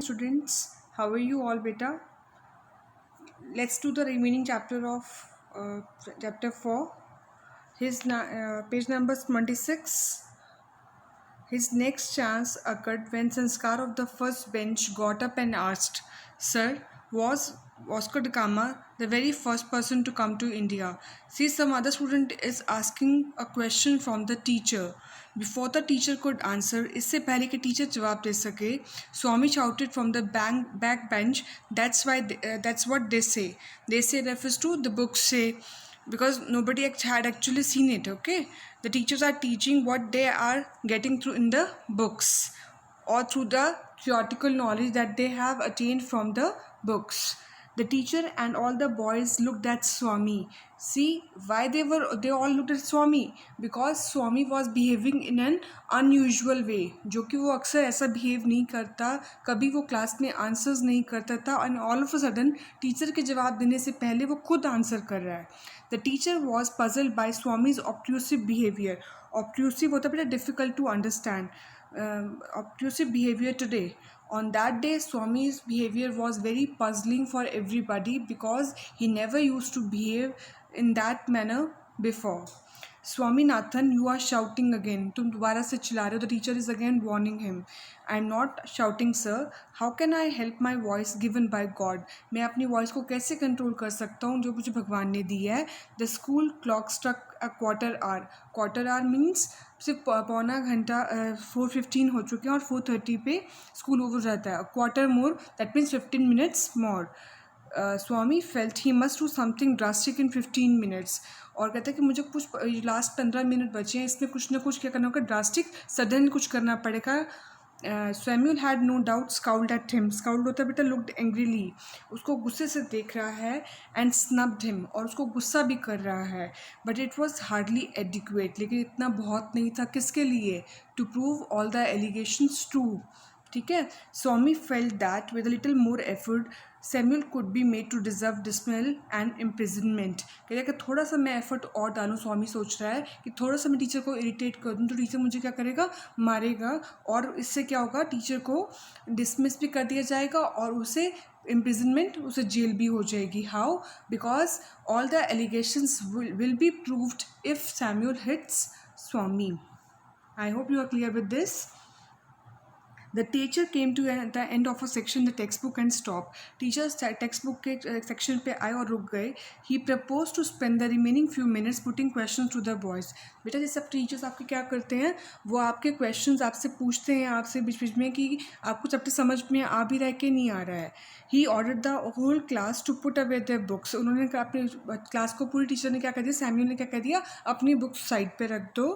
Students, how are you all, beta? Let's do the remaining chapter of chapter 4. Page number 26. His next chance occurred when Sanskar of the first bench got up and asked, "Sir, was Vasco da Gama the very first person to come to India?" See, some other student is asking a question from the teacher. Before the teacher could answer, इससे पहले कि teacher जवाब दे सके, Swami shouted from the back bench, that's what they say. They say refers to the books say, because nobody had actually seen it. Okay, the teachers are teaching what they are getting through in the books or through the theoretical knowledge that they have attained from the books. The teacher and all the boys looked at Swami. See why they all looked at Swami, because Swami was behaving in an unusual way, जो कि वो अक्सर ऐसा behave नहीं करता, कभी वो class में आंसर्स नहीं करता था, and all of a sudden teacher के जवाब देने से पहले वो खुद आंसर कर रहा है. The teacher was puzzled by Swami's obtrusive behavior. Obtrusive होता है difficult to understand. Obtrusive behavior today. On that day, Swami's behavior was very puzzling for everybody because he never used to behave in that manner before. Swaminathan, you are shouting again. तुम दोबारा से चिल्ला रहे हो. The teacher is again warning him. I am not shouting, sir. How can I help my voice given by God? मैं अपनी voice को कैसे control कर सकता हूँ जो मुझे भगवान ने दी है. The school clock struck a quarter hour. Quarter hour means सिर्फ पौना घंटा 4:15 हो चुके हैं और 4:30 पे स्कूल ओवर जाता है. Quarter more, that means 15 minutes more. Swami felt he must do something drastic in 15 minutes. और कहता है कि मुझे कुछ लास्ट 15 मिनट बचे हैं, इसमें कुछ ना कुछ क्या करना होगा, ड्रास्टिक सडन कुछ करना पड़ेगा. Samuel had no doubt scowled at him. Scowled होता है बेटा looked angrily. उसको गुस्से से देख रहा है and snubbed him. और उसको गुस्सा भी कर रहा है. But it was hardly adequate. लेकिन इतना बहुत नहीं था किसके लिए? To prove all the allegations true. ठीक है. Swami felt that with a little more effort Samuel could be made to deserve dismissal and imprisonment. कहता है कि थोड़ा सा मैं एफर्ट और डालूँ. स्वामी सोच रहा है कि थोड़ा सा मैं टीचर को इरिटेट कर दूँ तो टीचर मुझे क्या करेगा, मारेगा, और इससे क्या होगा, टीचर को डिसमिस भी कर दिया जाएगा और उसे imprisonment, उसे जेल भी हो जाएगी. How? Because all the allegations will be proved if Samuel hits Swami. I hope you are clear with this. The teacher came to the end of a section, the textbook, and stopped. Teacher textbook के section पे आए और रुक गए. He proposed to spend the remaining few minutes putting questions to the boys. बेटा ये सब teachers आपके क्या करते हैं, वो आपके क्वेश्चंस आपसे पूछते हैं, आपसे बीच बीच में कि आपको चैप्टर समझ में आ भी रहा है कि नहीं आ रहा है. He ordered the whole class to put away their books. उन्होंने अपने क्लास को, पूरी टीचर ने क्या कर दिया, सैम्यूल ने क्या कर दिया, अपनी बुक्स साइड पे रख दो.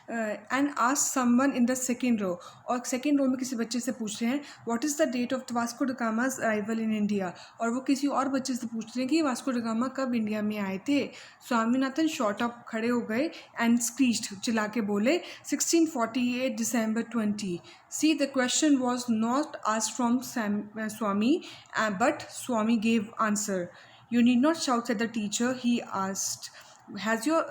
And ask someone in the second row. और सेकेंड रो में किसी बच्चे से पूछ रहे हैं what is the date of Vasco da Gama's arrival in India. और वो किसी और बच्चे से पूछ रहे हैं कि वास्को ड गामा कब इंडिया में आए थे. स्वामीनाथन शॉर्ट अप खड़े हो गए एंड स्क्रीच्ड, चिल्ला के बोले 1648 December 20. See, the question was not asked from Swami, but Swami gave answer. You need not shout, said the teacher. He asked, has your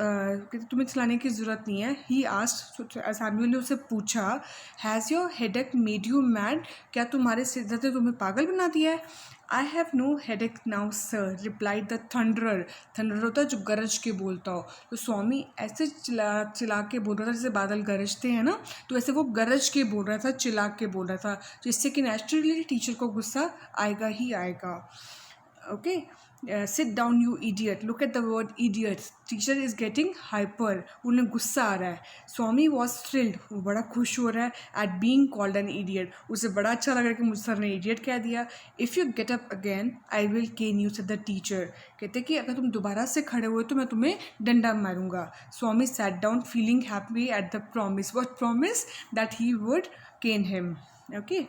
तुम्हें चिल्लाने की ज़रूरत नहीं है. He asked, सैमुअल ने उसे पूछा, has your headache made you mad? क्या तुम्हारे सिर दर्द ने तुम्हें पागल बना दिया है. I have no headache now, sir, replied the thunderer. Thunderer होता है जो गरज के बोलता हो. तो स्वामी ऐसे चिल्ला के बोल रहा था जैसे बादल गरजते हैं ना, तो ऐसे वो गरज के बोल रहा था, चिल्ला के बोल रहा था, जिससे कि नेचुरली टीचर को गुस्सा आएगा ही आएगा. Okay, sit down you idiot. Look at the word idiot. Teacher is getting hyper. उन्हें गुस्सा आ रहा है. Swami was thrilled. वो बड़ा खुश हो रहा है at being called an idiot. उसे बड़ा अच्छा लग रहा है कि मुझे सर ने idiot कह दिया. If you get up again, I will cane you, said the teacher. कहते कि अगर तुम दोबारा से खड़े हुए तो मैं तुम्हें डंडा मारूंगा. Swami sat down feeling happy at the promise. What promise? That he would cane him. Okay.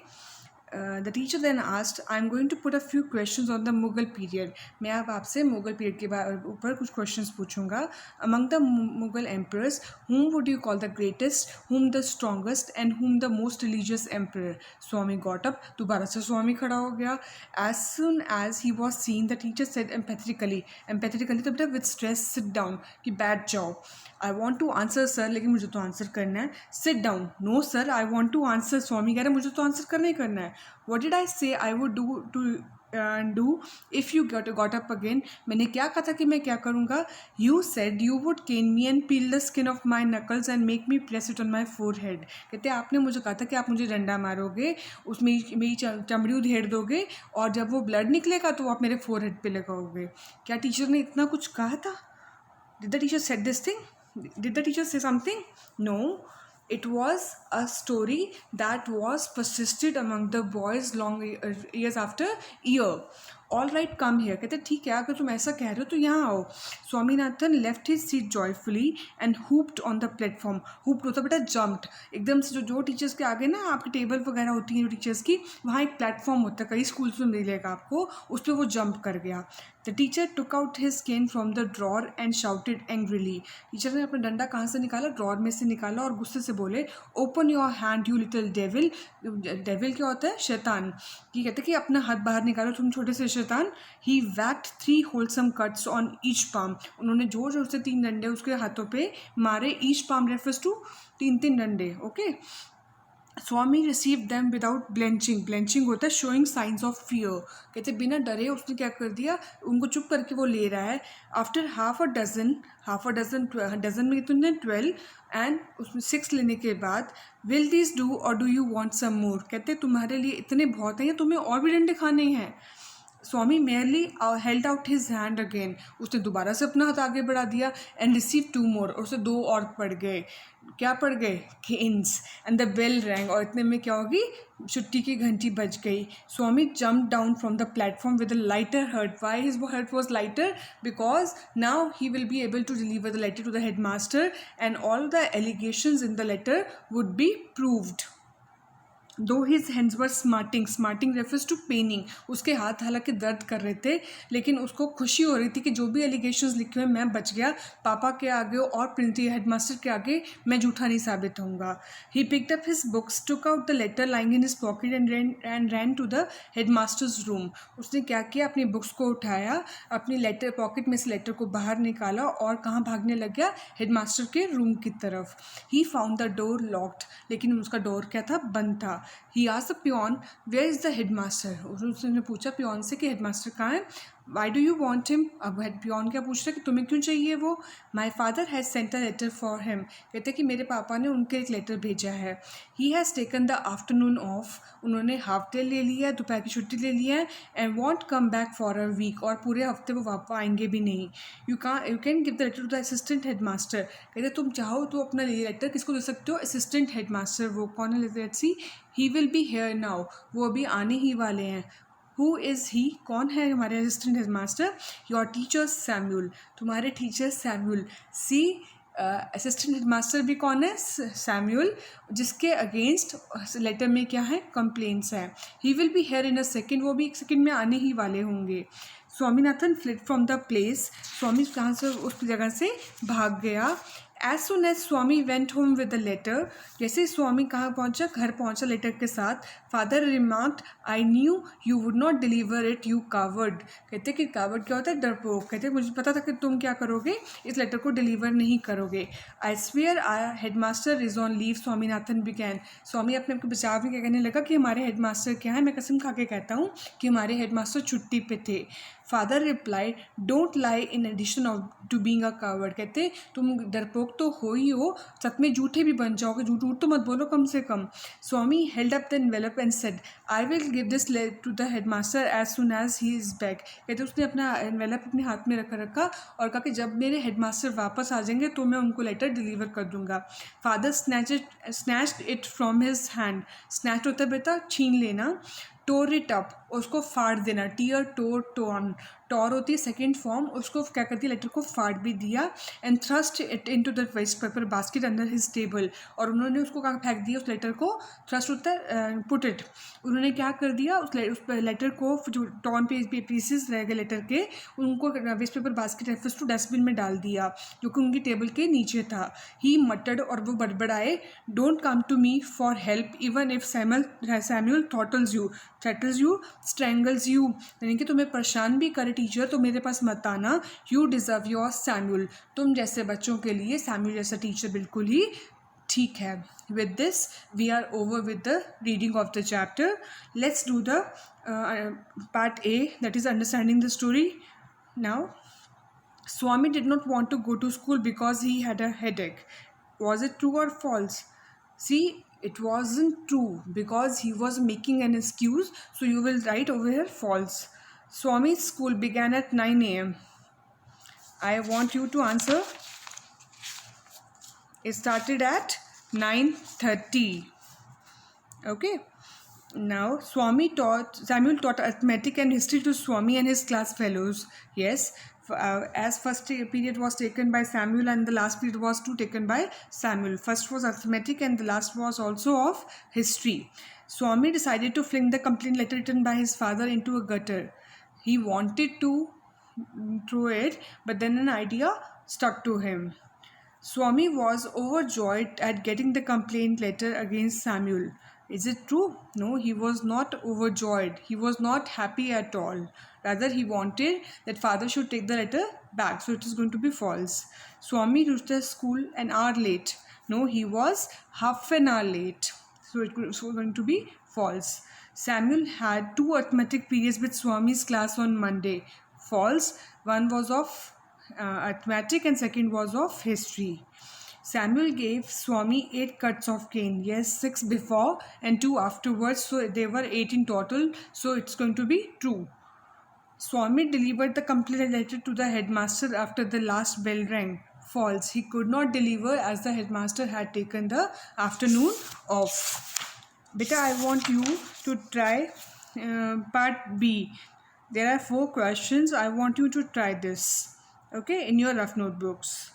The teacher then asked, I am going to put a few questions on the Mughal period. मैं अब आपसे Mughal period के ऊपर कुछ questions पूछूंगा. Among the Mughal emperors, whom would you call the greatest, whom the strongest, and whom the most religious emperor? Swami got up. दोबारा से स्वामी खड़ा हो गया. As soon as he was seen, the teacher said emphatically तो बेटा with stress, sit down, कि बैठ जाओ. I want to answer sir, लेकिन मुझे तो आंसर करना है. Sit down. No sir, I want to answer. Swami कह रहे मुझे तो आंसर करना ही करना है. What did I say I would do if you got up again. मैंने क्या कहा था कि मैं क्या करूँगा. You said you would cane me and peel the skin off my knuckles and make me press it on my forehead. कहते आपने मुझे कहा था कि आप मुझे डंडा मारोगे, उसमें मेरी चमड़ी उधेड़ दोगे, और जब वो ब्लड निकलेगा तो आप मेरे फोरहेड पे लगाओगे. क्या टीचर ने इतना कुछ कहा था? Did the teacher said this thing? Did the teacher say something? No. It was a story that was persisted among the boys long years after year. All right come here. कहते ठीक है, अगर तुम ऐसा कह रहे हो तो यहाँ आओ. Swaminathan left his seat joyfully and hopped on the platform. Hopped होता बेटा जम्प्ड. एकदम से जो टीचर्स के आगे ना आपकी टेबल वगैरह होती हैं जो टीचर्स की, वहाँ एक प्लेटफॉर्म होता है, कई स्कूल्स में मिलेगा आपको, उस पर वो जंप कर गया. The teacher took out his cane from the drawer and shouted angrily. Teacher ने अपना डंडा कहाँ से निकाला? ड्रॉर में से निकाला, और गुस्से से बोले open your hand you little devil. Devil क्या होता है? शैतान. कि कहते कि अपना हाथ बाहर निकालो तुम छोटे से शैतान. ही वैक्ड 3 wholesome cuts on each palm. उन्होंने जोर जोर से 3 डंडे उसके हाथों पे मारे. ईच पाम रेफर्स टू 3 डंडे. ओके. स्वामी रिसीव दैम विदाउट ब्लेंचिंग. ब्लेंचिंग होता है शोइंग साइंस ऑफ फियर. कहते बिना डरे उसने क्या कर दिया, उनको चुप करके वो ले रहा है. After half a dozen dozen में कितने 12, एंड उसमें 6 लेने के बाद विल दिस डू और do you want some more. कहते तुम्हारे लिए इतने बहुत हैं या तुम्हें और भी डंडे खाने हैं. Swami merely held out his hand again. उसने दोबारा से अपना हाथ आगे बढ़ा दिया एंड रिसीव 2 मोर. और उसे 2 और पड़ गए. क्या पड़ गए? Canes. And the bell rang. और इतने में क्या होगी? छुट्टी की घंटी बज गई. Swami jump down from the platform with a lighter heart. Why his heart was lighter? Because now he will be able to deliver the letter to the headmaster and all the allegations in the letter would be proved. Though his hands were smarting. Smarting refers to paining. उसके हाथ हालांकि दर्द कर रहे थे, लेकिन उसको खुशी हो रही थी कि जो भी एलिगेशंस लिखे हुए मैं बच गया. पापा के आगे और प्रिंसिपल हेडमास्टर के आगे मैं झूठा नहीं साबित होऊंगा. He picked up his books, took out the letter lying in his pocket and ran to the headmaster's room. उसने क्या किया? अपनी बुक्स को उठाया, अपनी लेटर पॉकेट में से लेटर को बाहर निकाला और कहाँ भागने लग गया? हेडमास्टर के रूम की तरफ. He found the door locked. लेकिन उसका डोर क्या था? बंद था. He asked the peon, where is the headmaster? उसने पूछा पियोन से कि हेडमास्टर कहाँ है. Why do you want him? अब पियोन क्या पूछ रहा है कि तुम्हें क्यों चाहिए वो? My father has sent a letter for him. कहते कि मेरे पापा ने उनके एक लेटर भेजा है. He has taken the afternoon off. उन्होंने हाफ डे ले लिया है, दोपहर की छुट्टी ले लिया है. And won't come back for a week. और पूरे हफ्ते वो वापस आएंगे भी नहीं. You can give the letter to the assistant headmaster. कहते तुम चाहो तो अपना लेटर किसको दे सकते हो? Assistant headmaster. वो कौन है? Let's see. He will be here now. वो अभी आने ही वाले हैं. Who is he? कौन है हमारे assistant headmaster? Your teacher Samuel. तुम्हारे teacher Samuel. See assistant headmaster भी कौन है? सैम्यूल, जिसके अगेंस्ट लेटर में क्या है? कंप्लेंट्स है. He will be here in a second. वो भी 1 सेकेंड में आने ही वाले होंगे. Swaminathan fled from the place. Swami कहाँ से? उस जगह से भाग गया. As soon as Swami went home with the letter, जैसे स्वामी कहाँ पहुँचा? घर पहुँचा लेटर के साथ. Father remarked, I knew you would not deliver it, you coward. कहते कि कावर्ड क्या होता है? डरपोक. कहते मुझे पता था कि तुम क्या करोगे? इस लेटर को डिलीवर नहीं करोगे. I swear our headmaster is on leave, Swaminathan began. स्वामी अपने आपको बचाव में क्या कहने लगा कि हमारे हेडमास्टर क्या है? मैं कसम खा के कहता हूँ कि हमारे हेडमास्टर छुट्टी पे थे. Father reply, don't lie in addition of to being a coward. कहते तुम डरपोक तो हो ही हो, सच में झूठे भी बन जाओगे. झूठ तो मत बोलो कम से कम. Swami held up the envelope and said, I will give this letter to the headmaster as soon as he is back. कहते उसने अपना एनवेलप अपने हाथ में रखा और कहा कि जब मेरे हेडमास्टर वापस आ जाएंगे तो मैं उनको लेटर डिलीवर कर दूंगा. Father snatched it from his hand. Snatch होता है बेटा छीन लेना. टोर इट अप, उसको फाड़ देना. टीयर टोर टोन. टॉर होती है सेकेंड फॉर्म. उसको क्या करती है? लेटर को फाड़ भी दिया. And thrust it into the waste paper basket under his table. और उन्होंने उसको कहाँ फेंक दिया? उस लेटर को. थ्रस्ट होता है पुट इट. उन्होंने क्या कर दिया? उस लेटर को जो टॉन पीसेस रह गए लेटर के, उनको waste paper basket refers to dustbin में डाल दिया जो कि उनकी टेबल के नीचे था. ही मटर्ड, और वो बड़बड़ाए, don't come to me for help even if Samuel throttles you. threatens you, strangles you, यानी कि तुम्हें परेशान भी करे टीचर तो मेरे पास मत आना. You deserve your Samuel. तुम जैसे बच्चों के लिए सैम्यूल जैसा टीचर बिल्कुल ही ठीक है. With this we are over with the reading of the chapter. Let's do the part A, that is understanding the story. Now Swami did not want to go to school because he had a headache. Was it true or false? See, it wasn't true because he was making an excuse. So you will write over here false. Swami's school began at 9 a.m. I want you to answer. It started at 9:30. Okay. Now Samuel taught arithmetic and history to Swami and his class fellows. Yes, as first period was taken by Samuel and the last period was taken by Samuel. First was arithmetic and the last was also of history. Swami decided to fling the complaint letter written by his father into a gutter. He wanted to throw it, but then an idea stuck to him. Swami was overjoyed at getting the complaint letter against Samuel. Is it true? No, he was not overjoyed. He was not happy at all. Rather, he wanted that father should take the letter back. So it is going to be false. Swami reached the school an hour late. No, he was half an hour late. So it was going to be false. Samuel had 2 arithmetic periods with Swami's class on Monday. False. One was of arithmetic and second was of history. Samuel gave Swami 8 cuts of cane. Yes, 6 before and 2 afterwards. So they were 8 in total. So it's going to be true. Swami delivered the complaint letter to the headmaster after the last bell rang. False. He could not deliver as the headmaster had taken the afternoon off. Beta, I want you to try part B. There are 4 questions. I want you to try this. Okay, in your rough notebooks.